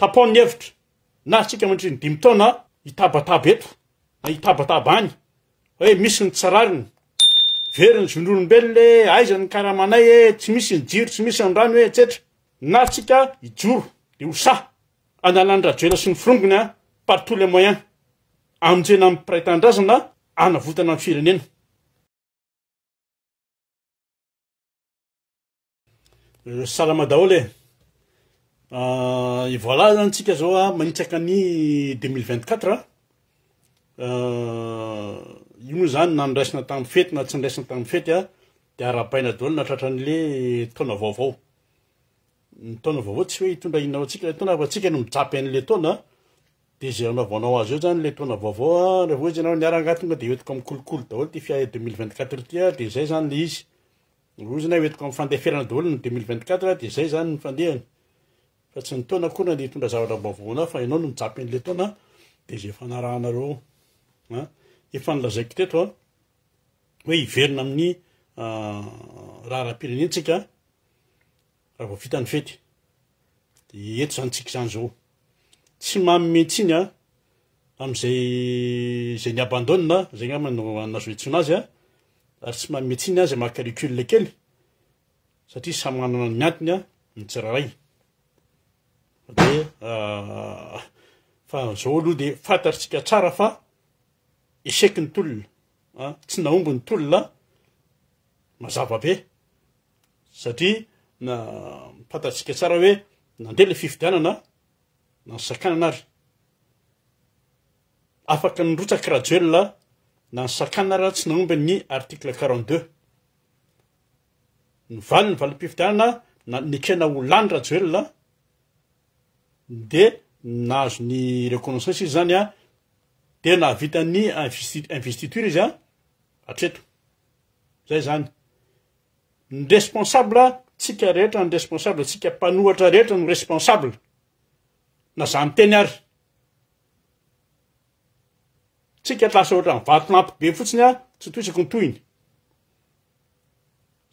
tapaony hevitra na tsika mandritry ny 5 taona hitabataba eto na hitabataba any hoe misy ny tsarariny veriny zon'olombelona le aizany karamanay tsy misy ny jiro tsy misy ny rano etsetra na tsika hijoro de hosa analany rajoela sy ny firongony partout les moyens amonjena amin'ny piraitandrazana anavotana amin'ny firenena. Salama daholo et voilà zany tsika zao manitsaka ny 2024 io moa zany na niraisina tamin'ny fety na tsy niraisina tamin'ny fety de arapaina daholo natratran'le taona vaovao. Ny taona vaovao tsy hoe hitondra inona atsika taona fa tsika no mijapy an'le taona de zay anaovanao azy eo zany le taona vaovao rehefa hoe ianao niaranga tonga de hoetiko amin'ny kolokolo daholo ty fia 2024 ty de zay zany le izy. Rozy na hoetiko amin'ny fandeferana daholo ny 2024 de zay zany ny fandehany fa tsy ny taona koa na ny hitondra zavatra vaovaona fa ianao no mijapy an'le taona de zay fanarahanareo efa nilazaiko teto hoe hiverina amin'ny raharam-pirenentsika raha vao vita ny fety de eto zany tsika zany zao tsy mametsiny am'izay ny abandonna zay ngamba no nazo etsona azy ary tsy mametsiny azy mahakaricule kely satria samy manana ny miantony ny tsiraray de fa zao aloha de fantatritsika tsara fa échec ny tolona tsy naomby ny tolona mazava be satria na fantatritsika tsara hoe nandeha le fifidianana na ny sakanana ary afaka nyrotsaka rajoelona na ny sakanana raha tsy naomby ny article 42 ny valim-pifidianana na nekena ho lany rajoelona de nahazo ny reconnaissance izy zany de nahavita ny investiture izy atreto zay zany ny responsable tsika rehetra ny responsable tsika mpanohatra rehetra no responsable na zany teny ary tsika tlasa ohatra ny vatolampy be fotsiny tsy toisako ny toyiny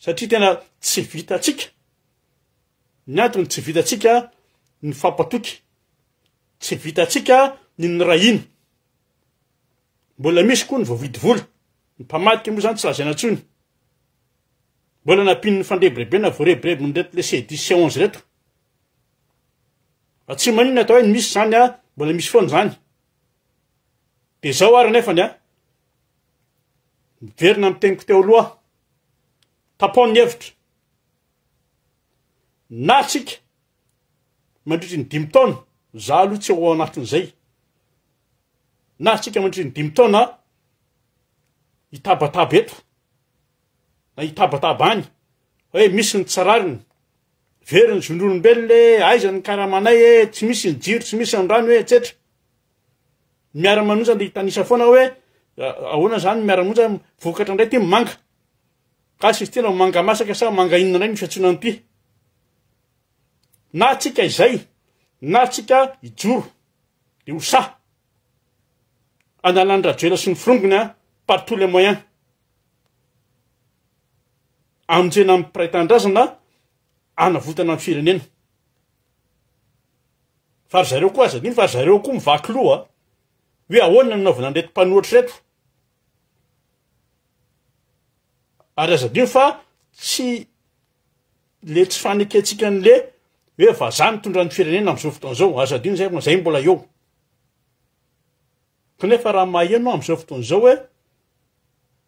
satria tena tsy vitatsika ny antony tsy vitatsika ny fampatoky tsy vitatsika ny rahiny mbola misy koa ny voavidy vola ny mpamadika moa zany tsy lazaina ntsony mbola nampin'ny fandrebirebena voarebireby ny reto le C10 C11 reto fa tsy manina atao hoe ny misy zany mbola misy foana zany de zao ary nefany miverina amin'ny teniko teo aloha tapaony hevitra na tsika mandritry ny 5 taona za aloha tsy ao anatin'izay na tsika mandritry ny 5 taona hitabataba eto na hitabataba any hoe misy ny tsarariny veriny zon'olombelona le aizany karamanay tsy misy ny jiro tsy misy ny rano etsetra miara-manonja de hitanisa foana hoe ahoana zany miara-monja vokatra indray ty manga kasy izy tena manga masaka sa manga inona indray ny fiatsoana an'ity na tsika izay na tsika hijoro de hosa analany rajoela sy ny firongony partout les moyens amonjena amin'ny piraitandrazana anavotana amin'ny firenena fa ry zareo koa aza diny fa ry zareo koa mivaky loha hoe ahoana ny naovana anreto mpanohatra reto ary aza dino fa tsy le tsy faneketsika an'le hoe vazaha mitondra ny firenena am'izao fotoana zao aza dino zay zay mbola eo kanefa raha maheno am'izao fotoana zao hoe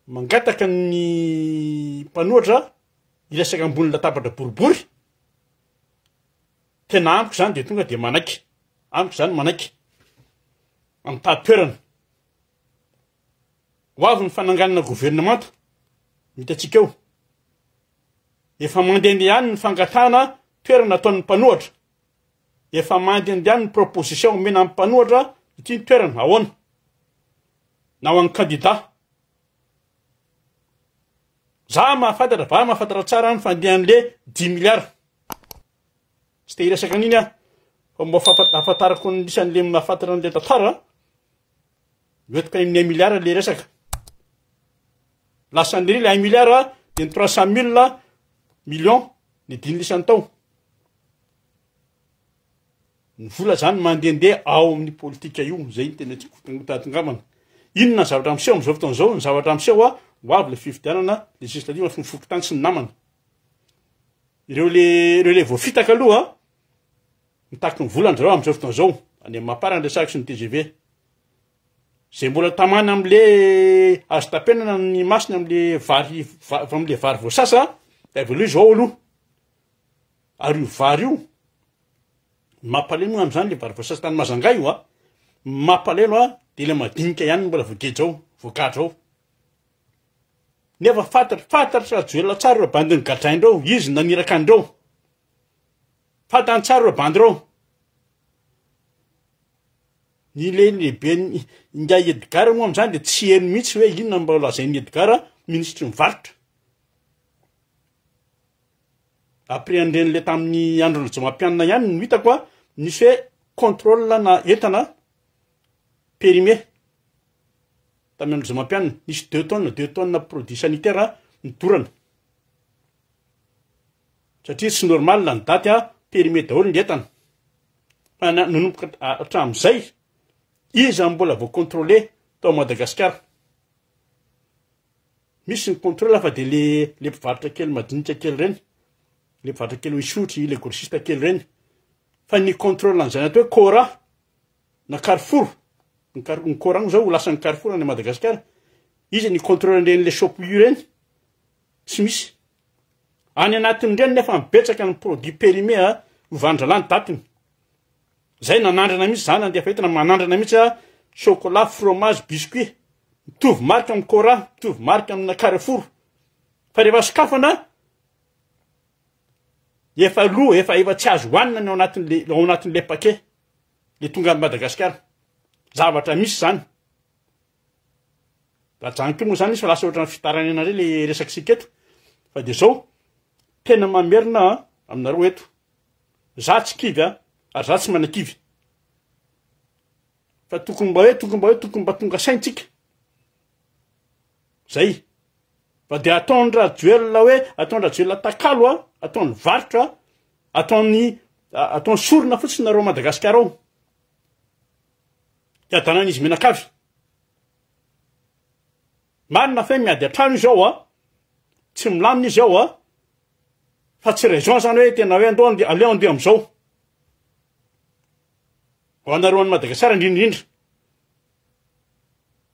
mangataka ny mpanohatra iresaka ambony latabatra boribory tena amiko zany de tonga de manaiky amiko zany manaiky am'tady toerana ho avy ny fananganana gouvernemanta mitatsika eo efa mandehandeha ihany ny fangatahana toerana ataon'ny mpanohatra efa mandehandeha ihany ny proposition omena amin'ny mpanohatra ity ny toerana ahoana na ho an'ny candidat za mahafantatra tsara ny fandehan'le 10 milliards tsy te hiresaka an'iny fa mba afatarako ny isan'le mahafantatra an'le tantara hoetiko 1 milliard le resaka lasan'le 1 milliard de 300 000 millions ny diny lisany tao ny vola zany mandehandeha ao amin'ny politika io zay ny tena tsytatingamana inona zavatra miseho am'izao fotoana zao ny zavatra miseho a ho avy le fifidianana legislative fy mifokotany sy ny namana ireo le voafitaka aloha mitaky ny volandrareo am'izao fotoana zao any amin'ny mampara resaka sy ny TGV zay mbola tamana am'le azo tapenana ny masina am'le vary voasasa da avy aloha zao aloha ary io vary io mampaleno am'zany le vary voasasa tany Mazanga io a mampaleno a de le madinika ihany mbola voagedrao voagadrao nefa fantatra joelona tsara reo bandiny gadraindreo izy naniraka andreo fantany tsara reo bandireo ny lehibe nga Edgar moa am'zany de tsy heno mihitsy hoe inona mba lazain'ny Edgar ministre mivarotra après andren'le tamin'ny androna Jomampianina ihany no hitako a nisy hoe contrôle na entana périmé tamin'ny andro Jomampianina nisy 2 tonnes produit sanitaire nidorana satria tsy normal ny daty a périmé daholo ny entana fa nanomboka hatramin'izay izy mbola vao contrôlé tao Madagasikara misy ny contrôle fa de le mpivarotra kely madinika kely reny le mpivarotra kely isotry le grossiste kely reny fa ny contrôle an'izany atao hoe Cora na Carrefour ny Cora zao ho lasa ny Carrefour any Madagasikara izy ny contrôle ren'le shop io reny tsy misy any anatin'ireny nefa mibetsaka ny produit périmé a vandralany datiny zay nanandrana mihitsy zany andefa entina manandrana mihitsy a chocolat fromage biscuit mitovy marika amin'ny Cora mitovy marika amina Carrefour fa rehefa sokafana efa tsy azo hoanina ny ao anatin'le paquet le tonga amin'ny Madagasikara zavatra misy zany raha janiko moa zany izy fa lasa ohatrany fitaranena re le resakisika eto fa de zao tena mamerina aminareo eto za tsy kivy ary za tsy manakivy fa tokony mba tonga saintsika zay fa de ataondra joelona takalo ataony varotra ataony sorona fotsiny nareo Madagasikara ao adanan'izy menakavy marina fa miady atrano izy ao tsy milamina izy ao fa tsy raison zany hoe tena hoe aleo andeha am'izao ho anareo any Madagasikara indrindrindra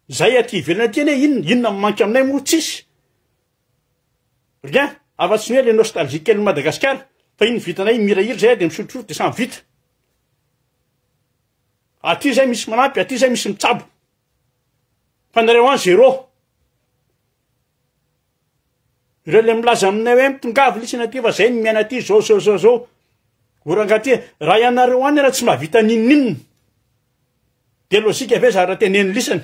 zay aty ivelana aty ane inona manky aminay moa tsisy rien afa-tsy ny hoe le nostalgie kely Madagasikara fa iny vitanay mirahiry zay de misotrosotro de samy vita aty zay misy manampy aty zay misy mitsabo fa nareo any zéro ireo le milaza aminay hoe mitongavy lisana aty fa zay ny miaina aty zao orangaty raha ianareo any raha tsy mahavita ninninna de lozika ve zara teneny lisany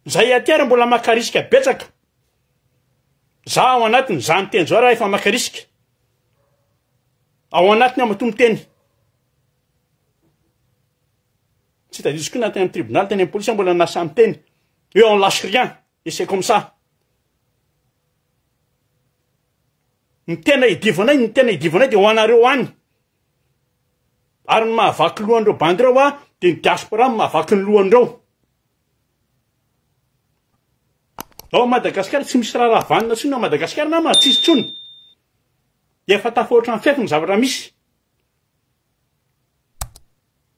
zay aty ary mbola makarisika betsaka za ao anatiny zany teny zao raha efa makarisika ao anatiny amatomoteny tsy tadisy koa nateny amin'ny tribunal teny amin'ny polisa mbola nasa amin'ny teny eo on lâche rien et c'est comme ça ny tena idivanay de ho anareo any ary ny mahavaky lohandreo bandireo de ny diaspora mahavaky ny lohandreo ao Madagasikara tsy misy raha vanina tsony ao Madagasikara na tsisy tsony efa tafahoatra ny fefiny zavatra misy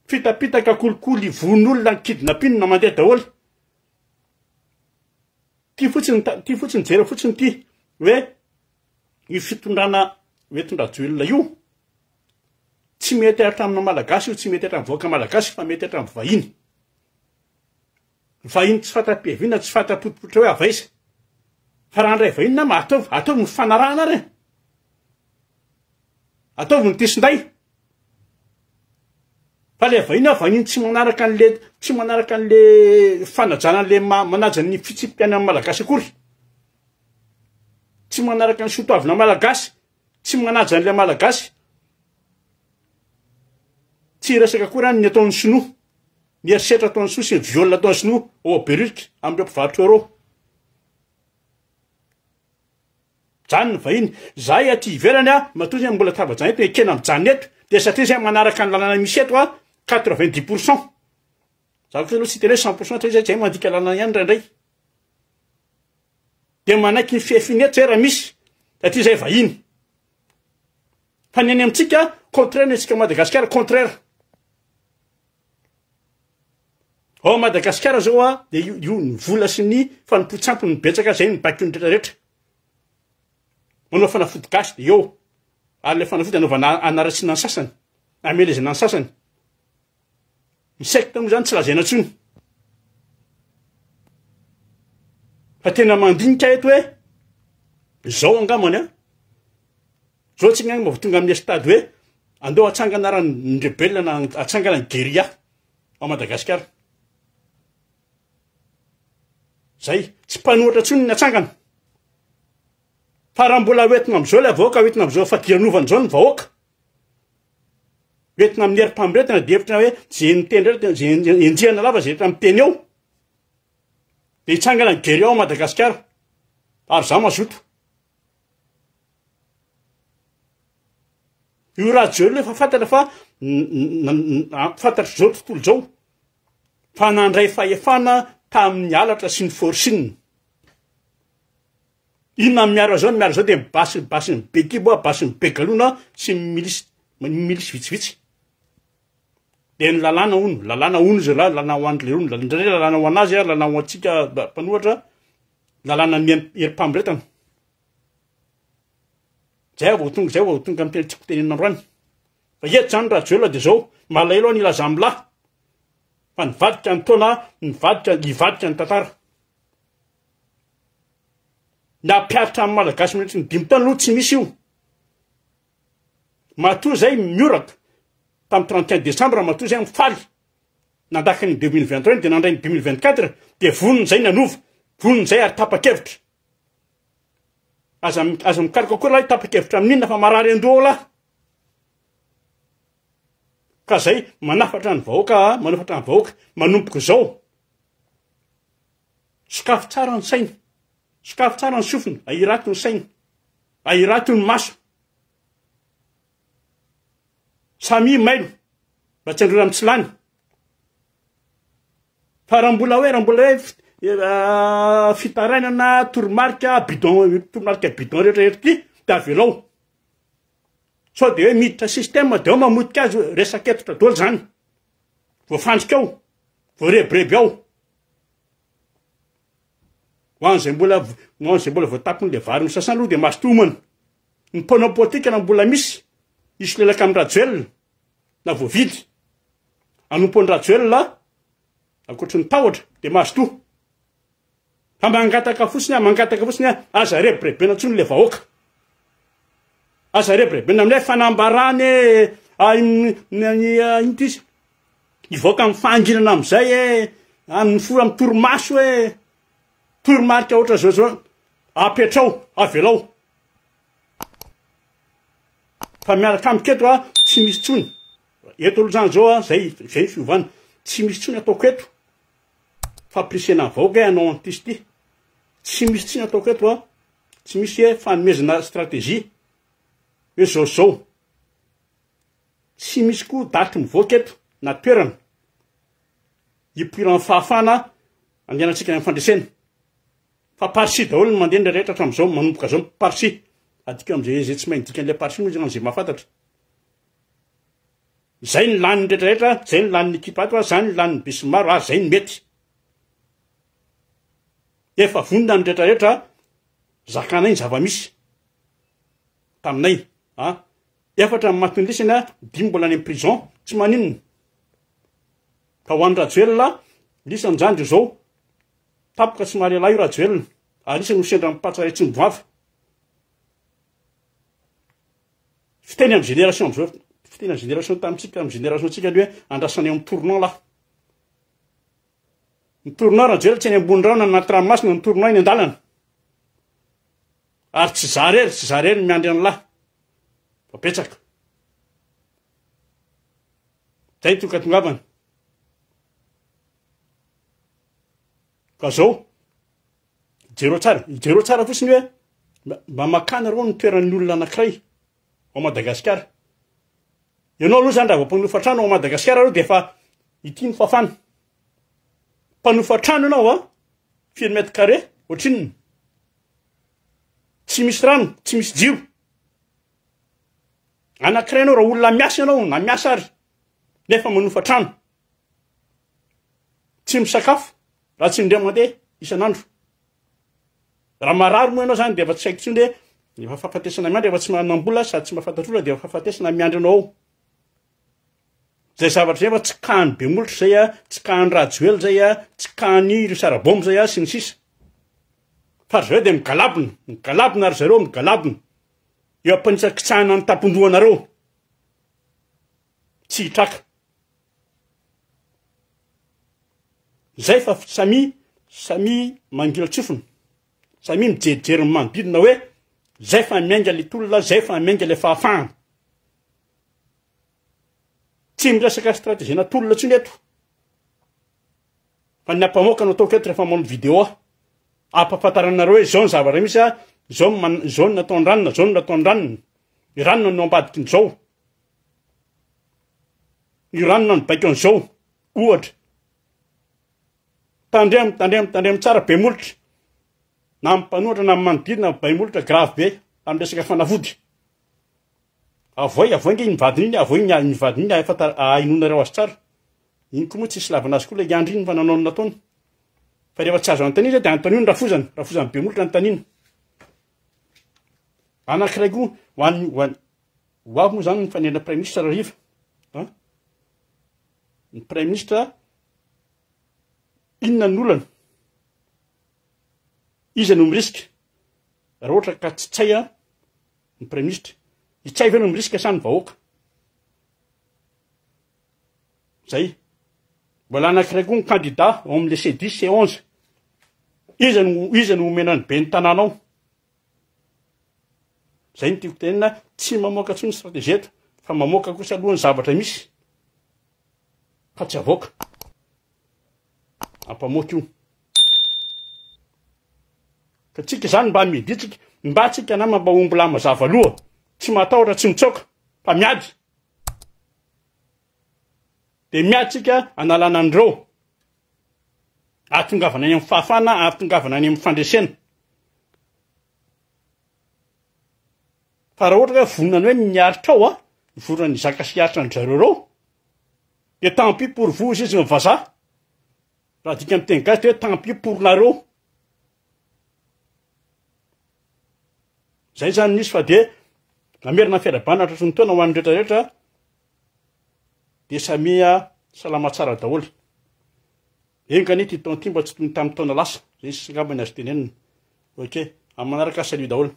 fitapitaka kolikoly von'olona ny kidnapina na mandeha daholo ty fotsiny jera fotsiny ty hoe io fitondrana hoe tondrajoelona io tsy mety hatramina malagasy io tsy mety hatramin'ny voaka malagasy fa mety hatramin'ny vahiny tsy fatra-piaviana tsy fatra-potipotra hoe avaiza fa raha andray vahiny na ma ataovy ny fanarahana re ataovy ny tisinday fa le vahiny vahiny tsy manaraka an'le fanajana an'le manaja ny fitsipikany amin'ny malagasy akory tsy manaraka ny sotoavina malagasy tsy manaja an'le malagasy tsy resaka akory any ny ataon'ny sinoa ny erisetra ataon'ny sinoa sy ny violina ataon'ny sinoa ao Beruk amin'ireo mpivarotra euro zany ny vahiny zay aty ivelany matoa mbola tava-jany eto ekena amin'ny jany eto de satria zay manaraka ny lalàna misy eto a 90%. Za ko aloha tsy tena 100% zay mandika lalàna ihany indraindray. De manaiky ny fiafineto zay raha misy satria zay vahiny. Fa ny any amintsika contraire antsika Madagasikara contraire. Ao Madagasikara zao a de io ny vola sy ny fanompontsampony betsaka zay ny baky ny rehetrarehetra. Manao fanafody gasy de eo. Ary le fanafody anaovana anaratsina ny sasany, amelezana ny sasany. Ny secte moa zany tsy lazaina intsony. Fa tena mandinika eto hoe zao angamany a. Zao tsika agny mba tonga amin'ny stade hoe andao atsangana raha ny rebelle na atsangana ny guérilla ao Madagasikara. Zay tsy mpanohatra intsony ny atsangana. Fa raha mbola hoentina am'izao le vahoaka, hoentina am'izao fadiranovan'izao ny vahoaka. Hoentina amin'ny herim-pamiretina de hevitra hoe zay niteny enjehana lava zay rehetra miteny eo. De hitsangana ny guérilla ao Madagasikara. Ary za mazoto. Io raha zao le fa fantatra fa fantatra zao tontolo zao. Fa nandray fahefana tamin'ny alatra sy ny forsinina. Inona miaro zao de basy ny bekibo, basy ny begalona sy milisy vitsivitsy. De ny lalàna ono zay lalàna ho an'le ono, indraindray lalàna ho anazy, lalàna ho antsika mpanohatra, lalàna ny herim-pamiretana. Zay vao tonga amin'ny teny tiako tenenina androany. Fa eto zany raha jelo de zao malaelo ny ilaza amlahy. Fa nivadika ny taona, nivadika ny tantara. Nampiaritra amin'ny Malagasy mihitsy ny 5 taona aloha tsy misy io. Matoa zay mioraka tamin'ny 31 décembre matoa zay mifaly. Nandakany 2023 de nandray ny 2024 de vonony zay nanova, vonony zay ary tapa-kevitra. Aza mikaroka koa lahy tapa-kevitra amin'inona fa marary andoha lahy. Ka zay manafatra ny vahoaka, manompoka zao. Sokafo tsara ny saina. Sokafo tsara ny sofina, ahirato ny saina. Ahirato ny maso. Samy mailo, mba tsy androra amin'ny tsy lany. Fa raha mbola hoe fitarainana toromarika bidon rehetrarehetra ty, da avelao. Sao de hoe miditra système de ao mamotika azy resaka etotra daholo zany. Voafandrika ao, voarebireby ao. Hoan'izay mbola voatapony le vary ny sasany aloha de mastomana. Ny mpona politika na mbola misy, isy lelaka amin'ny rajoelina, na voavidy. Anompony rajoelina, akoatra ny tahotra, de masto. Fa mangataka fotsiny aza rebrebena ntsony le vahoaka. Aza rebrebena amin'ilay fanambarany intisy. Ivoaka amin'ny fanginana am'izay amin'ny foro amin'ny toromaso toromarika ohatra zao apetrao, avelao. Fa miaraka amiketo tsy misy tsony. Eto aloha zany zao zay fiovana. Tsy misy tsony ataoko eto. Fampirisena vahoaka anao antisy ty. Tsy misy tsony ataoko eto tsy misy fanomezana stratégie. Hoe zao. Tsy misy koa daty mivoaka eto na toerana. Ipoiran'ny fahafana andehanantsika amin'ny fandresena. Fa parsi daholo ny mandeha rehetra hatramin'izao manomboka zao parsi. Adika am'izay zay tsy maindika an'ilay parsi moa zany zay mahafantatra. Zay ny lanin'ny rehetrarehetra, zay ny lanin'ny ekipa ato, zay ny lanin'ny besimaro, zay ny mety. Efa vonona ny rehetrarehetra, zakanay ny zava-misy. Taminay, efatra ny matin'ny lisany, 5 mbola any amin'ny prison, tsy maninona. Ka ho an'ny rajoelina, lisany zany zao, tapoka tsy mahalala io rajoelina, ary lisany sendra mipatsaray tsy mivoava. Fiteny amin'ny génération am'izao, fiteny amin'ny génération tamintsika, amin'ny génération tsika hoe andrasana eo amin'ny tournant lahy. Ny tournant rajoelina tsy any ambony rano na anaty ranomasina, ny tournant eny an-dalana. Ary tsy zarery miandry any lahy. Papetsaka. Zay tokatongavana. Ka zao, jero tsara fotsiny hoe mba makana reo ny toeran'ny olona anankiray ao Madagasikara. ianao aloha zany raha vao mpanofa trano ao Madagasikara aloha de efa ity ny fafana mpanofa trano ianao a 4 mètres carrés ohatrinony tsy misy rano tsy misy jiro anankiray ianao raha olona miasa ianao na miasa ary nefa manofa trano tsy misakafo raha tsy indray mandeha isan'andro raha marary moa ianao zany de efa tsy haiko tsiny hoe efa fahafatesana miandry efa tsy manam-bola sady tsy mahafantatr'olona de efa fahafatesana miandry anao ao zay zavatra zay fa tsy kahany be molotry zay a tsy kahany rajoely zay a tsy kahany sarabomby zay a sy ny sisa fa ry zareo de migalabona ry zareo migalabona eo ampanitsakitsahana ny tampon-dohanareo tsy hitraka zay fa samy mangila tsofony samy mijerijery ny manodidina hoe zay fa miainga le tolona zay fa miainga le fahafahana tsy miresaka stratégie-na tolona tsy neto fa ny ampamoaka no ataoko eto rehefa manao vidéo ampahafantaranareo hoe zao ny zavatra misy a zao natao andranona zao natao andranona i ranona no ambadiky ny zao i ranona no baiko an'izao ohatra tandremo tsara be molotra na mpanohatra na manodidina bay molotra grave be amin'ny resaka fanafody avoingy nyvadiny iny avoingy nyvadiny iny ainonareo azy tsara iny koa moa tsisy lavana azy koa le andry iny fa nanao nataony fa rehefa tsy azo antaniny zay de antaniny rafozany be molotra antaniny anankiray koa hoavy moa zany ny fanena prime ministre riva ny prime ministre inona ny olana izy no mirisika raha ohatra ka tsy tsaya ny prime ministre itsay ve no mirisika sany vahoaka zay mbola anankiray koa ny candidat ao amin'le C10 C11 izy no omenany be ny tanànao zay ny tiako tenena tsy mamoaka tsony stratégie eto fa mamoaka kosa alohany zavatra misy fa tsy avoaka ampamoaka io ka tsika zany mba miditsika mba tsika nama mba omby lama zavaloha tsy matahotra tsy mitsoka fa miady de miady tsika analana andreo ahatongavana any amin'ny fahafana ahatongavana any amin'ny fandresena fa raha ohatra ka vonany hoe miaritra ao a vorona ny zaka sy aritra ny zareo reo de tant pis pour vous izy mivazaha raha dika amin'ny teny gasy de hoe tant pis pour nareo zay zany nisy fa de namerina fiarabana tratry ny taona ho an'ny rehetrarehetra de samia salama tsara daholo engany ty taona ty mba tsy tony tamin'ny taona lasa zay sy ngambany azy tenenina ok amin'ny manaraka salut daholo